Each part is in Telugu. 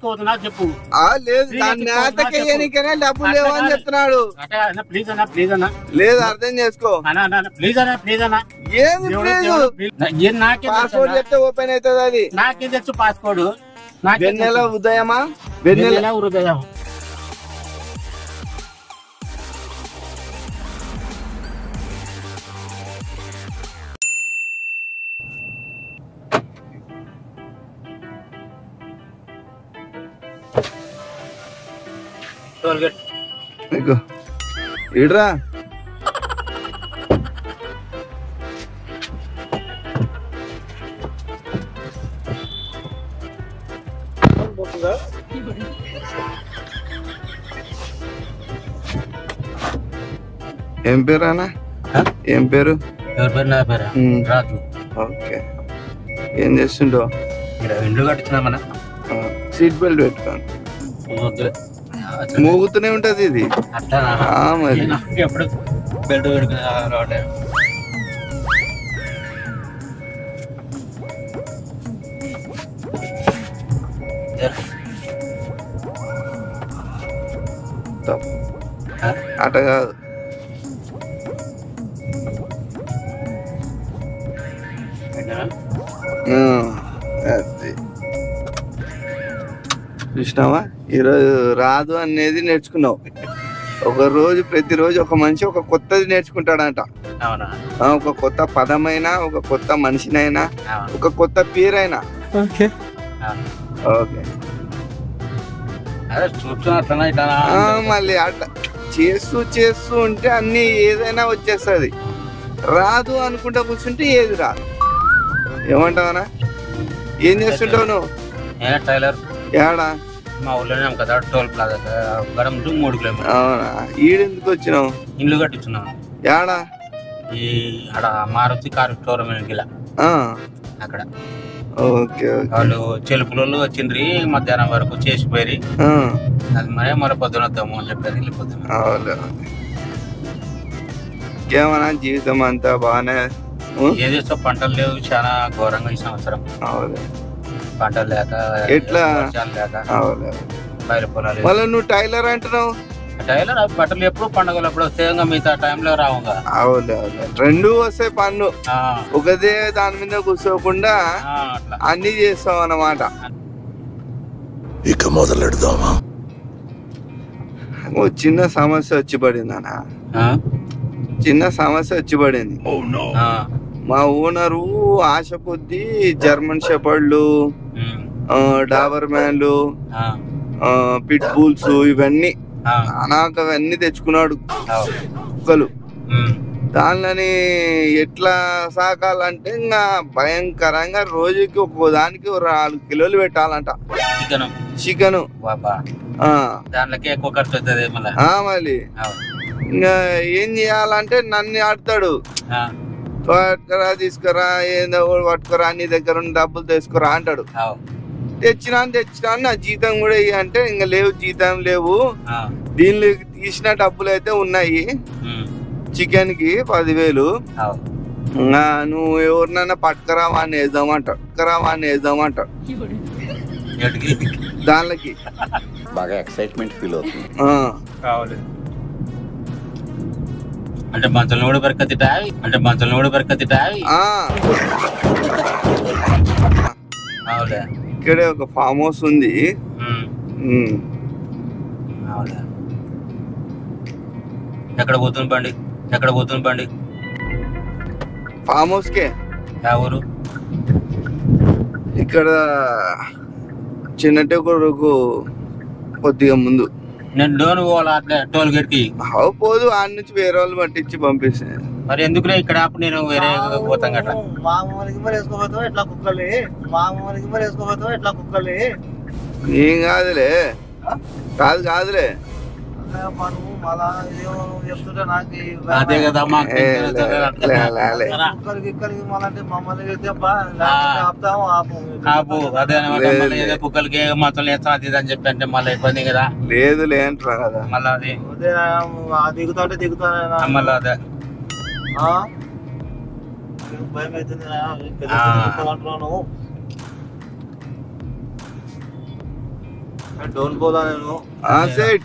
పాసుకోవద్దు నాకు చెప్పు. లేదు డబ్బులు లేవని చెప్తున్నాడు. ప్లీజ్ అన్నా ప్లీజ్ అన్నా. లేదు అర్థం చేసుకో. ప్లీజ్ అన్నా ప్లీజ్ అన్నా. పాస్పోర్ట్ చెప్తే ఓపెన్ అవుతుంది. అది నాకేం తెచ్చు పాస్పోర్ట్. వెన్నెల ఉదయమా? వెన్నెల హృదయం. ఇడ్రా ఏం పేరు అన్న? ఏం పేరు? నా పేరు రాజు. ఓకే. ఏం చేస్తుండో? ఇండ్లు కట్టించిన సీట్ బెల్ట్ పెట్టుకోండి. మోగుతూనే ఉంటది ఇది. మరి ఎప్పుడు బెల్ట్ పెట్టుకునే అట కాదు. చూసినావా, ఈరోజు రాదు అనేది నేర్చుకున్నావు. ఒక రోజు ప్రతిరోజు ఒక మనిషి ఒక కొత్తది నేర్చుకుంటాడంట. ఒక కొత్త పదమైనా, ఒక కొత్త మనిషినైనా, ఒక కొత్త పేరైనా. ఓకే మళ్ళీ అట్లా చేస్తూ చేస్తూ ఉంటే అన్ని ఏదైనా వచ్చేస్తుంది. రాదు అనుకుంటా కూర్చుంటే ఏది రాదు. ఏమంటావనా? ఏం చేస్తుంటావు నువ్వు? టైలర్. ఏడా? మా ఊళ్ళోనే కదా టోల్ ప్లాజా 3 కిలోమీటర్. అవునా? ఈడెందుకు వచ్చినావు? ఇల్లు కట్టించున్నావు. ఏడా? ఈ ఆడ మారుతి కారు షోరూమ్ అక్కడ. ఓకే. వాళ్ళు చెలుపులు వచ్చిండ్రి మధ్యాహ్నం వరకు చేసిపోయి అది మళ్ళీ పొద్దున వద్దాము అని చెప్పారు. వెళ్ళిపోతాం. ఏమన్నా జీవితం అంతా బాగానే. ఏం చేస్తావు? పంటలు లేవు, చాలా ఘోరంగా ఈ సంవత్సరం. పంటలు లేక, ఎట్లా లేక బయలు పొలాలు. మళ్ళీ నువ్వు టైలర్ అంటున్నావు. టైలర్ బట్టలు ఎప్పుడు పండుగలు ఎప్పుడు వస్తే మిగతా టైంలో రావుగా. రెండు వస్తాయి పన్ను. ఒకదే దాని మీద కూర్చోకుండా అన్ని చేస్తావు అన్నమాట. ఇక మొదలెడదామా? చిన్న సమస్య వచ్చి పడింది అన్న. చిన్న సమస్య వచ్చి పడింది. మా ఓనరు ఆశ కొద్దీ జర్మన్ షెపర్డ్లు, డాబర్ మ్యాన్లు, పిట్ బుల్స్ ఇవన్నీ అనాకవన్నీ తెచ్చుకున్నాడు కుక్కలు. దానిని ఎట్లా సాకాలంటే ఇంకా భయంకరంగా రోజుకి ఒక్కో దానికి 4 కిలోలు పెట్టాలంట చికెన్. మళ్ళీ ఇంకా ఏం చేయాలంటే నన్ను ఆడతాడు. పట్టుకరా, తీసుకురా, ఏదో పట్టుకురా, నీ దగ్గర ఉన్న డబ్బులు తీసుకురా అంటాడు. తెచ్చినా నా జీతం కూడా అంటే ఇంకా లేవు, జీతం లేవు. దీనిలో తీసిన డబ్బులు అయితే ఉన్నాయి. చికెన్ కి 10,000. నువ్వు ఎవరినైనా పట్టుకరా వాడిని వేద్దామంట. దానికి బాగా ఎక్సైట్మెంట్ ఫీల్ అవుతుంది. అంటే మంచంలో కూడా బరకతిటాయి. ఇక్కడే ఒక ఫామ్ హౌస్ ఉంది. ఎక్కడ పోతుంది బండి? ఫామ్ హౌస్ కే. ఊరు? ఇక్కడ చిన్నటెక్కడకు కొద్దిగా ముందు. నేను డోన్ పోవాలా అట్లా టోల్ గేట్ కి? పోదు, ఆడ నుంచి వేరే వాళ్ళు పట్టించి పంపిస్తాను. మరి ఎందుకులే ఇక్కడ నేను వేరే పోతాం కదా. ఏం కాదులే. అదే కదా కుక్కలకి మొత్తం లేస్తా అది అని చెప్పి అంటే మళ్ళీ ఇబ్బంది కదా. లేదు లేంటారా కదా మళ్ళీ అది దిగుతా మళ్ళీ అదే భయం అవుతుంది. डोंट बोला नैनो हाँ सेठ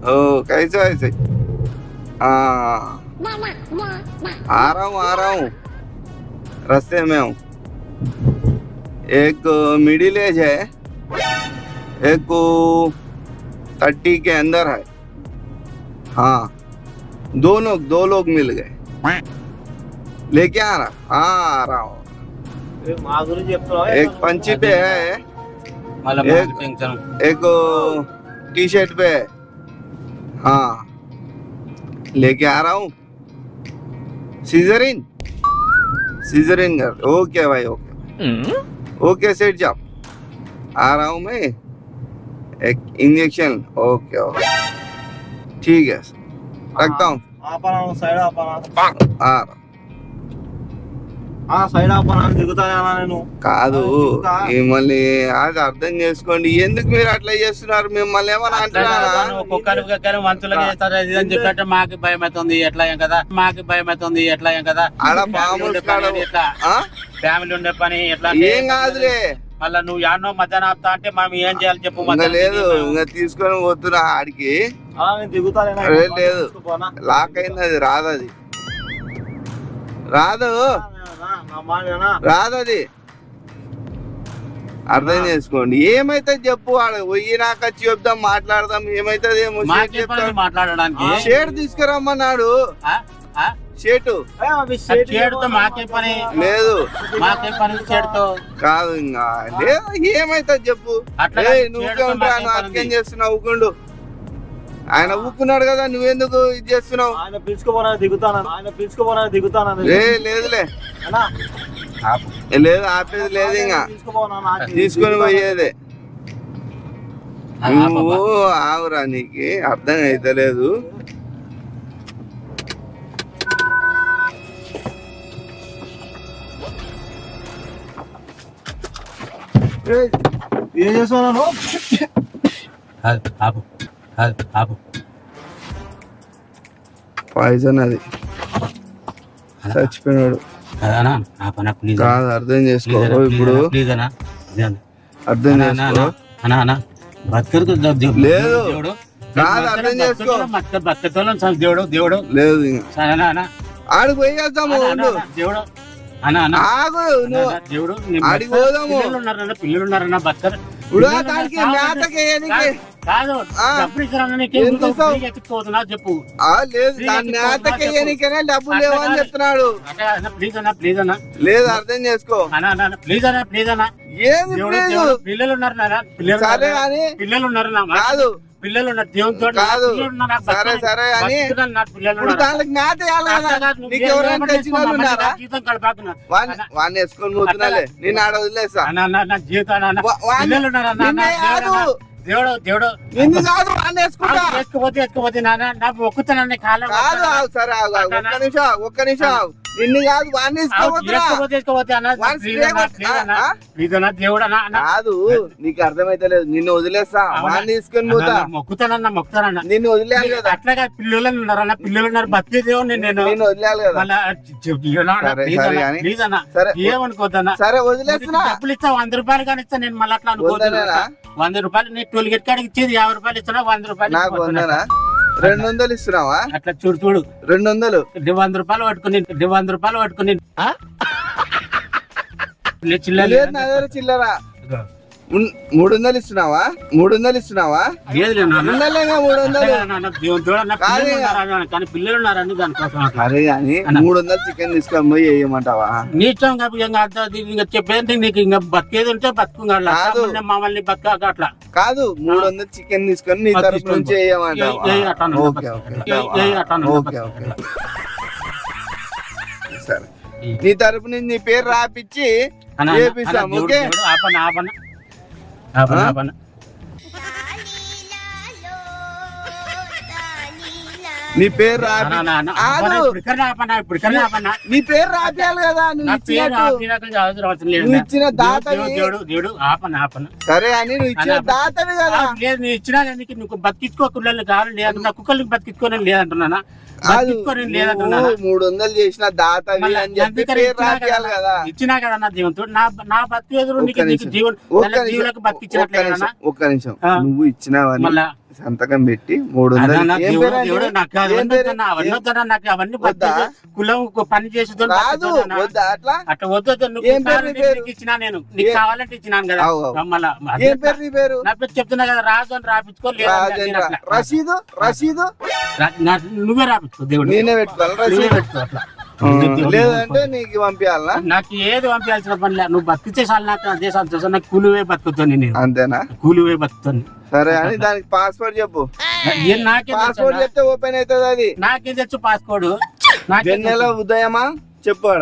ओ कैसा है सेठ हाँ आ रहा हूँ रास्ते में हूँ एक मिडिल एज है एक को 30 के अंदर है हाँ दो लोग मिल गए लेके आ रहा हाँ आ रहा हूँ एक पंची पे है एक टी शर्ट पे है हाँ लेके आ रहा हूँ सीजरिन कर ओके भाई ओके सेठ जाओ आ रहा हूँ मैं एक इंजेक्शन ओके ठीक है रखता हूँ కాదు మిమ్మల్ని అది అర్థం చేసుకోండి ఎందుకు మీరు అట్లా చేస్తున్నారు మిమ్మల్ని ఏమన్నా అంటున్నారా మాకు భయం అవుతుంది ఎట్లా ఏం కదా మాకు భయం అవుతుంది ఎట్లా ఏం కదా ఫ్యామిలీ ఉండే పని ఎట్లా ఏం కాదులే మళ్ళా నువ్వు యాన్నో మధ్యాహ్నం ఆపుతా అంటే మనం ఏం చేయాలి చెప్పు లేదు ఇంకా తీసుకొని పోతున్నా ఆడికి లేదు లాక్ అయింది అది రాదది అర్థం చేసుకోండి ఏమైతే చెప్పు పోయి నాకు వచ్చి చెప్దాం మాట్లాడదాం ఏమైతుంది మాట్లాడడానికి షేడ్ తీసుకురమ్మన్నాడు షేటు మాకే పని లేదు మాకే పని షేడ్తో కాదు ఇంకా లేదు ఏమైతుంది చెప్పు నువ్వే ఉంటాను అర్థం చేస్తున్నావు ఊకుండు ఆయన ఊక్కున్నాడు కదా నువ్వెందుకు ఇది చేస్తున్నావు ఆయన పిలుచుకోపోనా దిగుతాను లేదులే లేదు ఆపేది లేదు ఇంకా తీసుకొని పోయేదే నువ్వు ఆవురా నీకు అర్థం అయితలేదు ఏం చేస్తున్నాను పాయిజన్ అది చచ్చిపోయినాడు కాదు అర్థం చేసుకో ఇప్పుడు అర్థం చేసుకో లేదు కాదు అర్థం చేసుకో దేవుడు లేదు ఆడికి పోయి వెళ్తాము దేవుడు ఆగు దేవుడు ఆడికి పోదాము పిల్లలు ఉన్నారన్న బతకరు దానికి మేతకి కాదు చెప్పు లేదు దాని మేతకి ఎనికనే డబ్బులు లేవని చెప్తున్నాడు ప్లీజ్ అన్నా ప్లీజ్ అన్నా లేదు అర్థం చేసుకో ప్లీజ్ అన్నా ప్లీజ్ అన్నా ఏమి పిల్లలు ఉన్నారు సరే అని పిల్లలు ఉన్నారు కాదు పిల్లలు ఉన్నారు దేవునితో కాదు సరే సరే అని దానికి మేత నీకు ఎవరైనా తెచ్చిన వాళ్ళు ఉన్నారా వాడిని వేసుకొని పోతున్నాలే నేను ఆడ వదిలేసా దేవుడు దేవుడు నిన్ను కాదు వాడిని వేసుకుంటా ఎత్తుకుపోతే నాన్న మొక్కుతానని కాలం కాదు సరే ఒక్క నిమిషం నిన్ను కాదు వాడిని కాదు నీకు అర్థమైతలేదు నిన్ను వదిలేస్తా వాడిని తీసుకొని పోతా మొక్కుతానన్నా నిన్ను వదిలేయాలి కదా అట్లాగా పిల్లలు ఉన్నారన్న పిల్లలు ఉన్నారు బతికేదేమో నేను వదిలేయాలి కదా ఏమనుకోద్దన్నా సరే వదిలేస్తున్నా డబ్బులు ఇస్తా 100 రూపాయలు కానీ ఇస్తా నేను మళ్ళీ అట్లా అనుకోదన్నా 100 రూపాయలు నీ టోల్ గేట్ కాడికి ఇచ్చేది 50 రూపాయలు ఇస్తున్నా 100 రూపాయలు నాకు 200 ఇస్తున్నావా అట్లా చూడు 200 100 రూపాయలు పట్టుకుని చిల్లరా 300 ఇస్తున్నావా 300 ఇస్తున్నావా కానీ పిల్లలు ఉన్నారని దానికోసం అరే కానీ 300 చికెన్ తీసుకొని పోయి వేయమంటావా నీచం చెప్పేది నీకు ఇంకా బతికేది ఉంటే బతుకు మమ్మల్ని బతక అట్లా కాదు 300 చికెన్ తీసుకొని నీ తరఫు నుంచి సరే నీ తరఫు నుంచి నీ పేరు రాపిచ్చి చేపిస్తాం ఓకే ఆపన నీ పేరు రాపి నీ పేరు రాపియాలి కదా నువ్వు ఇచ్చిన దాతవి. సరే అని నువ్వు ఇచ్చిన దాతవి కదా. లేదు నేను ఇచ్చినా నువ్వు బతికించుకోకుండా కావాలి లేదంటున్నా, కుక్కలకి బతికించుకోని లేదంటున్నా, 300 చేసిన దాతవి అని చెప్పి పేరు రాపియాలి కదా. ఇచ్చినా కదా నా జీవంతో నా బతికి ఎదురు జీవన్ జీవులకు బతికించినట్లే. ఒక్క నిమిషం, నువ్వు ఇచ్చినవన్నీ సంతకం పెట్టి 300 కులం పని చేసి అట్లా వద్దు ఇచ్చినా నేను నీకు కావాలంటే ఇచ్చినాను కదా. నా పేరు చెప్తున్నా కదా, రాజు అని రాపించుకోలేదు. రసీదు రసీదు నువ్వే రాపించుకో, దేవుడు నేనే పెట్టుకోవాలి. లేదంటే నీకు పంపించాలా? నాకు ఏది పంపించాల్సిన పని లేదు, నువ్వు బతికితే చాలు. నాకు అదే సంతోషం, నాకు కూలివే బతుకుతాను నేను. అంతేనా? కూలివే బతుకుతాను. సరే అని దానికి పాస్వర్డ్ చెప్పు. పాస్వర్డ్ చెప్తే ఓపెన్ అవుతుంది. అది నాకేం తెచ్చు పాస్వర్డ్. వెన్నెల ఉదయమా చెప్పు.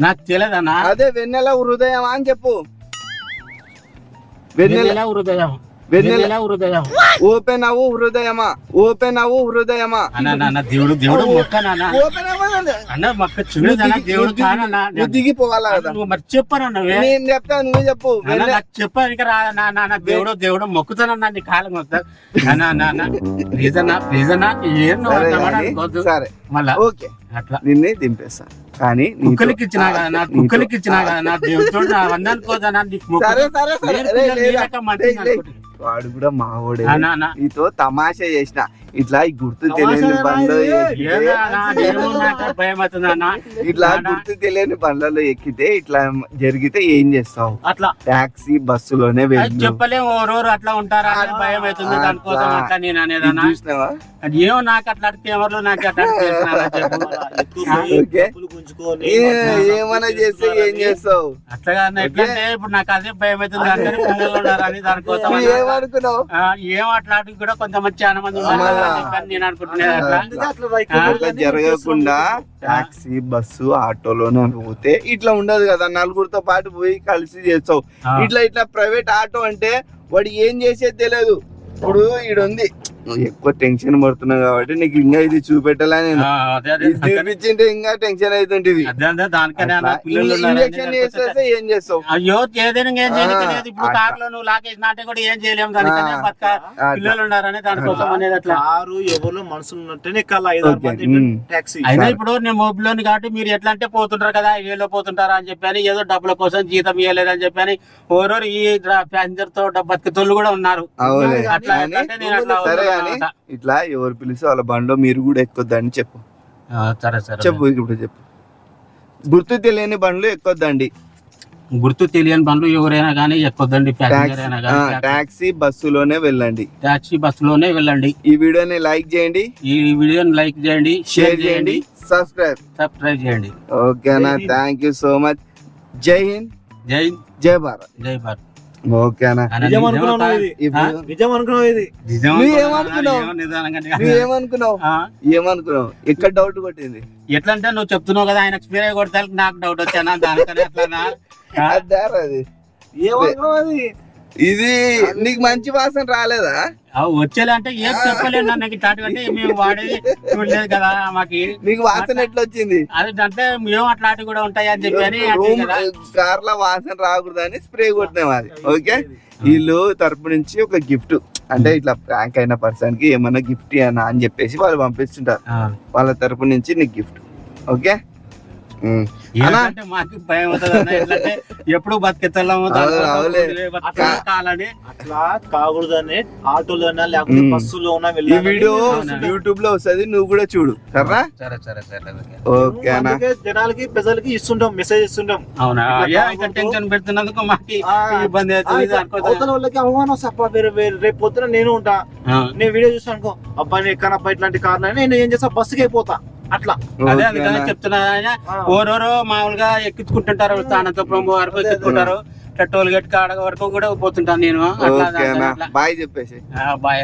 నాకు తెలియదన్నా. అదే వెన్నెల హృదయమా అని చెప్పు. వెన్నెల హృదయం, వెన్నెల హృదయం. ఓపెన్ అవ్వు హృదయమా, ఓపెన్ అవ్వు హృదయమా. దేవుడు దేవుడు మొక్క ఓపెన్ అన్న మొక్క చూడు దేవుడు నువ్వు దిగిపోవాలా కదా. నువ్వు మరి చెప్పాను, నేను చెప్తా నువ్వే చెప్పు. నాకు చెప్పాను రా దేవుడు దేవుడు మొక్కుతానన్నా నీ కాలం మొత్తం. ప్లీజ్ అన్నా ప్లీజ్ అన్నా సరే మళ్ళా ఓకే అట్లా నిన్నే దింపేస్తా. కానీ కుక్కలకి ఇచ్చినా కదా, కుక్కలకి ఇచ్చినా కదా దేవుడు అవన్నీ అనుకోదన్నా. వాడు కూడా మావోడే, నీతో తమాషా చేసిన. ఇట్లా గుర్తు తెలియని బండ్లో ఇట్లా గుర్తు తెలియని బండ్లలో ఎక్కితే ఇట్లా జరిగితే ఏం చేస్తావు? అట్లా టాక్సీ బస్సులోనే చెప్పలేము. ఎవరెవరు అట్లా ఉంటారా అని భయం అవుతుంది. దానికోసం అట్లా నేను అనేదన్నా. చూసినావా? ఏమో నాకు అట్లా ఎవరు నాకు అట్లా ఏమన్నా చేస్తే ఏం చేస్తావు? అట్లా ఎట్లంటే ఇప్పుడు నాకు అదే భయం అవుతుంది. అందరూ పిల్లలు ఉన్నారని దానికోసం ఏమనుకున్నావు? ఏం అట్లాంటివి కూడా కొంతమంది చాలా మంది ఉన్నారు నేను అనుకుంటున్నాను. అట్లా జరగకుండా టాక్సీ బస్సు ఆటోలోనే పోతే ఇట్లా ఉండదు కదా. నలుగురితో పాటు పోయి కలిసి చేస్తావు. ఇట్లా ఇట్లా ప్రైవేట్ ఆటో అంటే వాడు ఏం చేసేది తెలియదు. ఇప్పుడు ఈడుంది, నువ్వు ఎక్కువ టెన్షన్ పడుతున్నావు కాబట్టి నీకు ఇంకా ఇది చూపెట్టాలా? నేను చూపించింటే ఇంకా టెన్షన్ అవుతుంటది. ఇంజక్షన్ చేసేస్తే ఏం చేస్తావు? అయ్యో ఏదైనా ఏం చేయలేదు. ఇప్పుడు కార్ లో నువ్వు లాగేసిన అంటే కూడా ఏం చేయలేము. దానికనే పిల్లలు ఉన్నారని దానికోసం అనేది. అట్లా కారు ఎవరు మనుషులు ఉన్నట్టే అయినా ఇప్పుడు నేను మొబైల్ కాబట్టి మీరు ఎట్లా అంటే పోతుంటారు కదా, వేలో పోతుంటారా అని చెప్పని, ఏదో డబ్బుల కోసం జీతం ఇవ్వలేదని చెప్పని ఓరోరు ఈ ప్యాసింజర్ తో బతికేతోళ్ళు కూడా ఉన్నారు. సరే అని ఇట్లా ఎవరు పిలిస్తే వాళ్ళ బండ్లో మీరు కూడా ఎక్కొద్దని చెప్పు. సరే సరే చెప్పు, ఇప్పుడు చెప్పు. గుర్తు తెలియని బండ్లు ఎక్కొద్దండి. గుర్తు తెలియని బండ్లు ఎవరైనా కానీ ఎక్కొద్దండి. టాక్సీ బస్సులోనే వెళ్ళండి. టాక్సీ బస్సులోనే వెళ్ళండి. ఈ వీడియోని లైక్ చేయండి, షేర్ చేయండి, సబ్స్క్రైబ్ చేయండి. ఓకేనా? Thank you so much. జై హింద్, జై భారత్. ఓకేనా? ఏమనుకున్నావు? ఎక్కడ డౌట్ కొట్టింది? ఎట్లా అంటే నువ్వు చెప్తున్నావు కదా ఆయన స్ప్రే కొడతా నాకు డౌట్ వచ్చానా దానికనే అట్లా. ఇది నీకు మంచి వాసన రాలేదా? వచ్చేలే అంటే ఏం చెప్పలేదు నాకు. ఇట్లాంటివంటే మేము వాడేది చూడలేదు కదా మాకి. నీకు వాసన ఎట్లా వచ్చింది? అది అంటే మేము అట్లాంటివి కూడా ఉంటాయి అని చెప్పి కార్ లో వాసన రాకూడదని స్ప్రే కొట్టినాం అది. ఓకే, వీళ్ళు తరపు నుంచి ఒక గిఫ్ట్ అంటే ఇట్లా ప్రాంక్ అయిన పర్సన్ కి ఏమన్నా గిఫ్ట్ అన్నా అని చెప్పేసి వాళ్ళు పంపిస్తుంటారు. వాళ్ళ తరపు నుంచి నీకు గిఫ్ట్. ఓకే, మాకు భయం అవుతుంది. ఎప్పుడు బతికెత్తలేము అట్లా కాకూడదని ఆటోలోనా లేకపోతే బస్సులోనా ఈ వీడియో యూట్యూబ్ లో వస్తుంది, నువ్వు కూడా చూడు. ఓకేనా? జనాలకి ప్రజలకి ఇస్తుంటాం, మెసేజ్ ఇస్తుంటాం. అవునా? టెన్షన్ పెడుతున్నందుకు మాకు ఇబ్బంది అవుతుంది. అవతల వాళ్ళకి అవమానం సప్ప. రేపు పొద్దున నేను ఉంటా, నేను వీడియో చూసాను అనుకో, అబ్బాయి ఎక్కడబ్బా ఇట్లాంటి కారణం నేను ఏం చేస్తా, బస్సుకి అయిపోతా. అట్లా అదే అందుకని చెప్తున్నా. ఓరోరో మామూలుగా ఎక్కించుకుంటుంటారు, స్థానంతపురం వరకు ఎక్కించుకుంటారు, టోల్ గేట్ కాడ వరకు కూడా పోతుంటాను నేను. బాయ్ చెప్పేసి బాయ్.